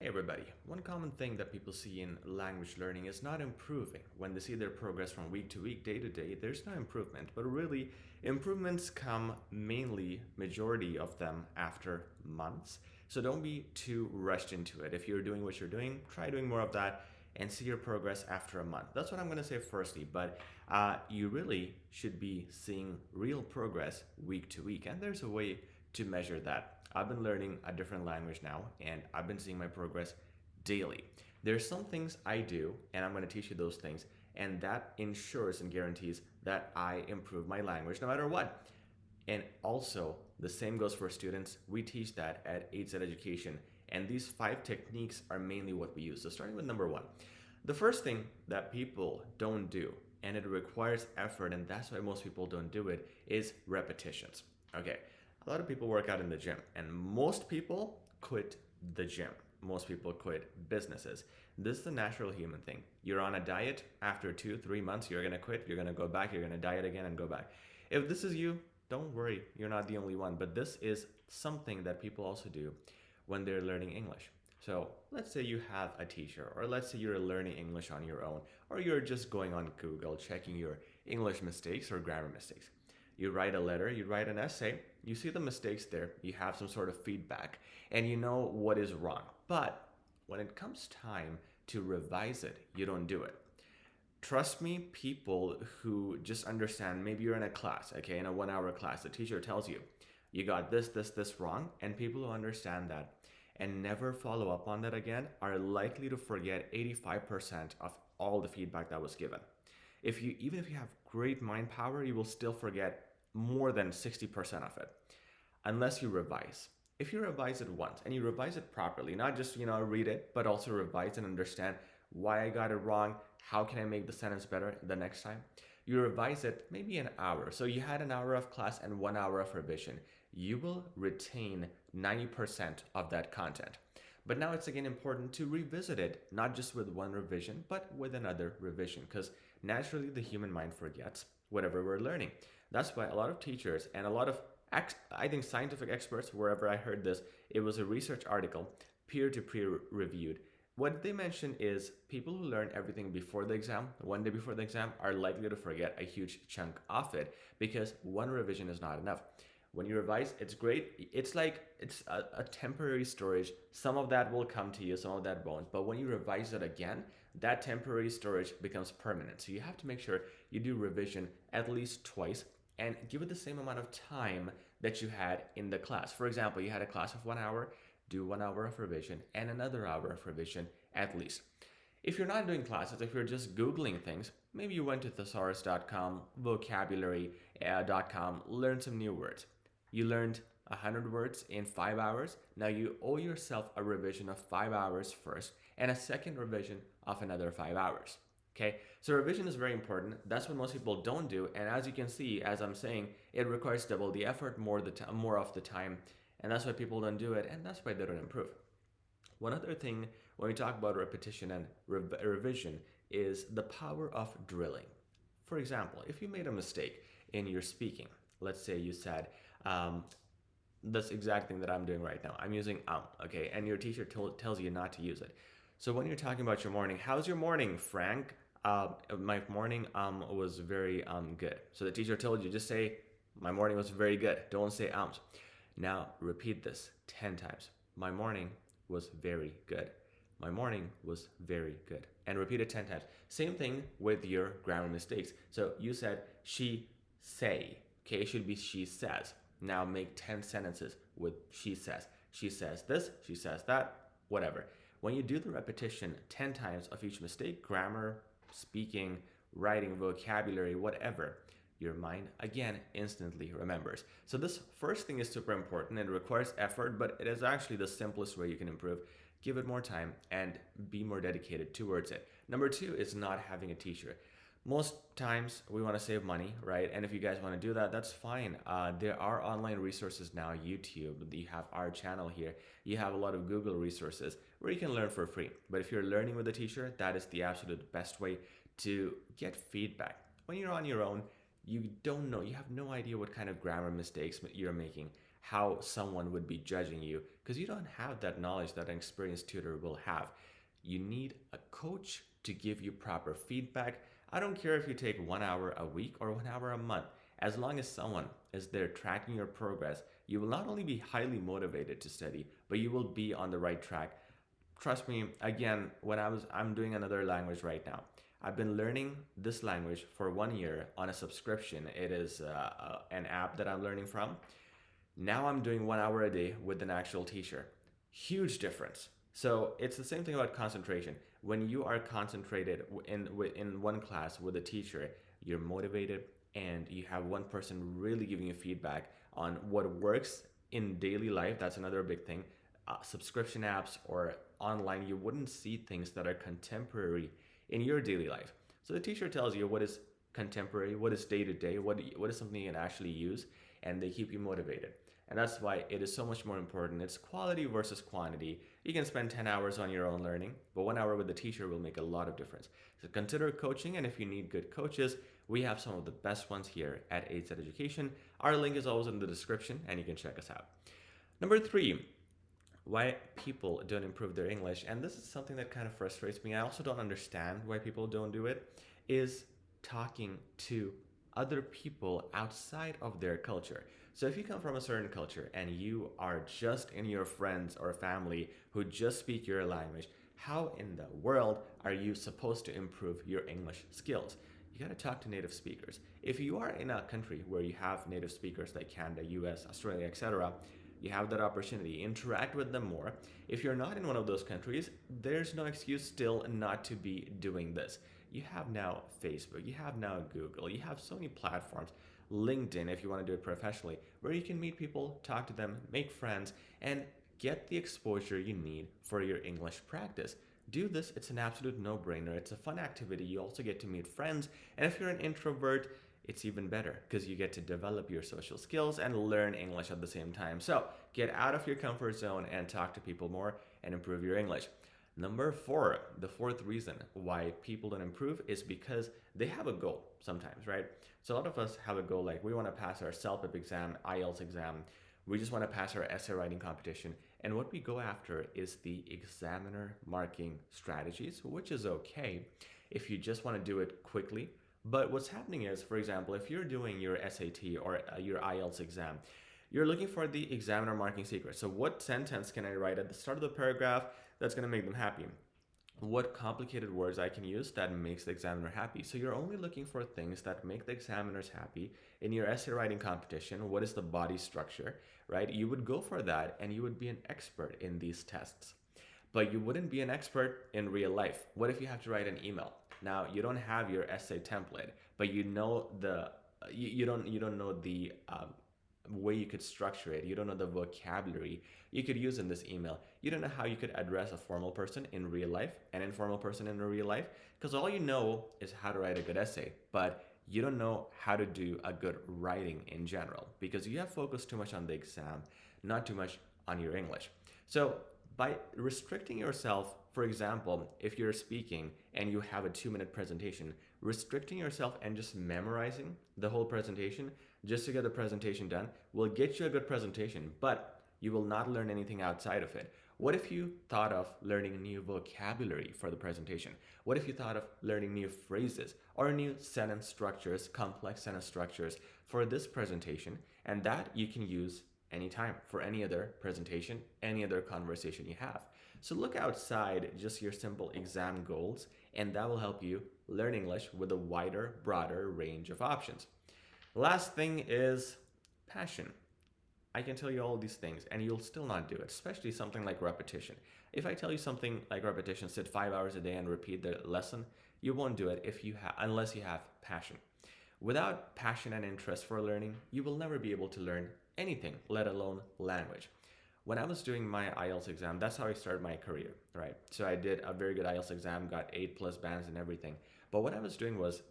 everybody. One common thing that people see in language learning is not improving. When they see their progress from week to week, day to day, there's no improvement. But really, improvements come mainly, majority of them, after months. So don't be too rushed into it. If you're doing what you're doing, try doing more of that and see your progress after a month. That's what I'm going to say firstly. But you really should be seeing real progress week to week. And there's a way to measure that. I've been learning a different language now, and I've been seeing my progress daily. There's some things I do, and I'm going to teach you those things, and that ensures and guarantees that I improve my language no matter what. And also, the same goes for students. We teach that at AIDS Education, and these 5 techniques are mainly what we use. So, starting with number 1, the first thing that people don't do, and it requires effort, and that's why most people don't do it, is repetitions. Okay, a lot of people work out in the gym, and most people quit the gym. Most people quit businesses. This is the natural human thing. You're on a diet, after 2, 3 months, you're gonna quit, you're gonna go back, you're gonna diet again and go back. If this is you, don't worry, you're not the only one, but this is something that people also do when they're learning English. So let's say you have a teacher, or let's say you're learning English on your own, or you're just going on Google checking your English mistakes or grammar mistakes. You write a letter, you write an essay, you see the mistakes there, you have some sort of feedback, and you know what is wrong. But when it comes time to revise it, you don't do it. Trust me, people who just understand, maybe you're in a class, okay, in a 1 hour class, the teacher tells you, you got this wrong, and people who understand that and never follow up on that again are likely to forget 85% of all the feedback that was given. Even if you have great mind power, you will still forget more than 60% of it unless you revise. If you revise it once and you revise it properly, not just read it, but also revise and understand why I got it wrong, how can I make the sentence better the next time, you revise it maybe an hour. So you had an hour of class and 1 hour of revision. You will retain 90% of that content. But now it's again important to revisit it, not just with one revision, but with another revision, because naturally the human mind forgets whatever we're learning. That's why a lot of teachers and a lot of, I think, scientific experts, wherever I heard this, it was a research article, peer-to-peer reviewed. What they mentioned is people who learn everything before the exam, 1 day before the exam, are likely to forget a huge chunk of it because one revision is not enough. When you revise, it's great. It's like it's a temporary storage. Some of that will come to you, some of that won't. But when you revise it again, that temporary storage becomes permanent. So you have to make sure you do revision at least twice and give it the same amount of time that you had in the class. For example, you had a class of 1 hour, do 1 hour of revision and another hour of revision at least. If you're not doing classes, if you're just Googling things, maybe you went to thesaurus.com, vocabulary.com, learned some new words. You learned 100 words in 5 hours. Now you owe yourself a revision of 5 hours first and a second revision of another 5 hours. Okay, so revision is very important. That's what most people don't do. And as you can see, as I'm saying, it requires double the effort, more of the time. And that's why people don't do it. And that's why they don't improve. One other thing when we talk about repetition and revision is the power of drilling. For example, if you made a mistake in your speaking, let's say you said, this exact thing that I'm doing right now. I'm using okay, and your teacher tells you not to use it. So when you're talking about your morning, how's your morning, Frank? My morning was very good. So the teacher told you, just say, my morning was very good. Don't say ums. Now repeat this 10 times. My morning was very good. My morning was very good. And repeat it 10 times. Same thing with your grammar mistakes. So you said she say. Okay, it should be she says. Now make 10 sentences with she says. She says this, she says that, whatever. When you do the repetition 10 times of each mistake, grammar, speaking, writing, vocabulary, whatever, your mind again instantly remembers. So this first thing is super important. It requires effort, but it is actually the simplest way you can improve. Give it more time and be more dedicated towards it. Number 2 is not having a teacher. Most times we want to save money, right? And if you guys want to do that, that's fine. There are online resources now, YouTube. You have our channel here. You have a lot of Google resources where you can learn for free. But if you're learning with a teacher, that is the absolute best way to get feedback. When you're on your own, you don't know, you have no idea what kind of grammar mistakes you're making, how someone would be judging you because you don't have that knowledge that an experienced tutor will have. You need a coach to give you proper feedback. I don't care if you take 1 hour a week or 1 hour a month. As long as someone is there tracking your progress, you will not only be highly motivated to study, but you will be on the right track. Trust me, again, I'm doing another language right now. I've been learning this language for 1 year on a subscription. It is an app that I'm learning from. Now I'm doing 1 hour a day with an actual teacher. Huge difference. So it's the same thing about concentration. When you are concentrated in one class with a teacher, you're motivated and you have one person really giving you feedback on what works in daily life. That's another big thing. Subscription apps or online, you wouldn't see things that are contemporary in your daily life. So the teacher tells you what is contemporary, what is day to day, what is something you can actually use, and they keep you motivated. And that's why it is so much more important. It's quality versus quantity. You can spend 10 hours on your own learning, but 1 hour with the teacher will make a lot of difference. So consider coaching, and if you need good coaches, we have some of the best ones here at AIDS Education. Our link is always in the description, and you can check us out. Number 3, why people don't improve their English, and this is something that kind of frustrates me. I also don't understand why people don't do it, is talking to other people outside of their culture. So if you come from a certain culture and you are just in your friends or family who just speak your language, how in the world are you supposed to improve your English skills? You got to talk to native speakers. If you are in a country where you have native speakers like Canada, US, Australia, etc., you have that opportunity. Interact with them more. If you're not in one of those countries, there's no excuse still not to be doing this. You have now Facebook, you have now Google, you have so many platforms, LinkedIn if you want to do it professionally, where you can meet people, talk to them, make friends, and get the exposure you need for your English practice. Do this, it's an absolute no-brainer. It's a fun activity. You also get to meet friends, and if you're an introvert, it's even better because you get to develop your social skills and learn English at the same time. So get out of your comfort zone and talk to people more and improve your English. Number 4, the fourth reason why people don't improve is because they have a goal sometimes, right? So a lot of us have a goal like we want to pass our CELPIP exam, IELTS exam, we just want to pass our essay writing competition. And what we go after is the examiner marking strategies, which is okay if you just want to do it quickly. But what's happening is, for example, if you're doing your SAT or your IELTS exam, you're looking for the examiner marking secret. So what sentence can I write at the start of the paragraph that's going to make them happy? What complicated words I can use that makes the examiner happy? So you're only looking for things that make the examiners happy. In your essay writing competition, what is the body structure, right? You would go for that and you would be an expert in these tests. But you wouldn't be an expert in real life. What if you have to write an email? Now you don't have your essay template, but you know you don't know the way you could structure it. You don't know the vocabulary you could use in this email. You don't know how you could address a formal person in real life, an informal person in real life, because all you know is how to write a good essay, but you don't know how to do a good writing in general because you have focused too much on the exam, not too much on your English. So by restricting yourself, for example, if you're speaking and you have a 2-minute presentation, restricting yourself and just memorizing the whole presentation just to get the presentation done will get you a good presentation, but you will not learn anything outside of it. What if you thought of learning new vocabulary for the presentation? What if you thought of learning new phrases or new sentence structures, complex sentence structures for this presentation, and that you can use anytime for any other presentation, any other conversation you have. So look outside just your simple exam goals, and that will help you learn English with a wider, broader range of options. Last thing is passion. I can tell you all these things and you'll still not do it, especially something like repetition. If I tell you something like repetition, sit 5 hours a day and repeat the lesson, you won't do it unless you have passion. Without passion and interest for learning, you will never be able to learn anything, let alone language. When I was doing my IELTS exam, that's how I started my career, right? So I did a very good IELTS exam, got 8+ bands and everything. But what I was doing was,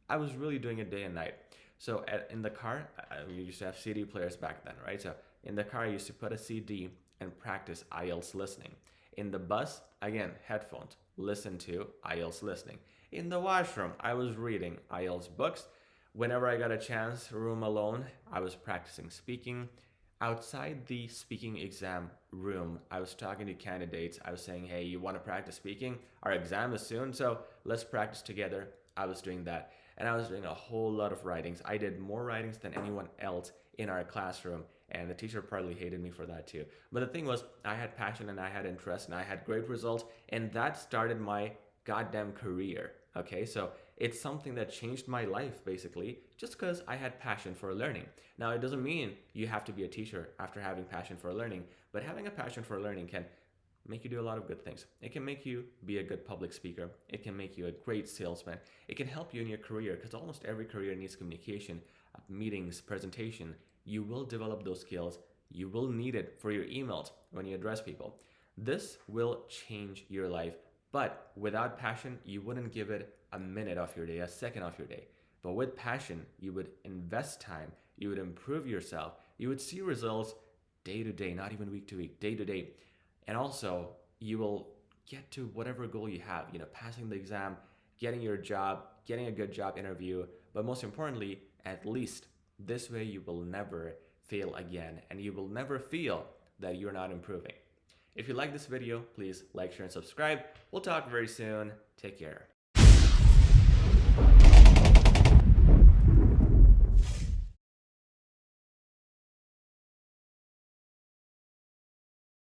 I was really doing it day and night. So in the car, we used to have CD players back then, right? So in the car, I used to put a CD and practice IELTS listening. In the bus, again, headphones, listen to IELTS listening. In the washroom, I was reading IELTS books. Whenever I got a chance, room alone, I was practicing speaking. outside the speaking exam room, I was talking to candidates. I was saying, hey, you want to practice speaking? Our exam is soon, so let's practice together. I was doing that. And I was doing a whole lot of writings. I did more writings than anyone else in our classroom. And the teacher probably hated me for that too. But the thing was, I had passion and I had interest and I had great results. And that started my goddamn career. Okay, so it's something that changed my life basically just because I had passion for learning. Now, it doesn't mean you have to be a teacher after having passion for learning, but having a passion for learning can make you do a lot of good things. It can make you be a good public speaker. It can make you a great salesman. It can help you in your career because almost every career needs communication, meetings, presentation. You will develop those skills. You will need it for your emails when you address people. This will change your life, but without passion, you wouldn't give it a minute of your day, a second of your day. But with passion, you would invest time, you would improve yourself, you would see results day to day, not even week to week, day to day. And also, you will get to whatever goal you have, passing the exam, getting your job, getting a good job interview, but most importantly, at least this way you will never fail again and you will never feel that you're not improving. If you like this video, please like, share, and subscribe. We'll talk very soon. Take care.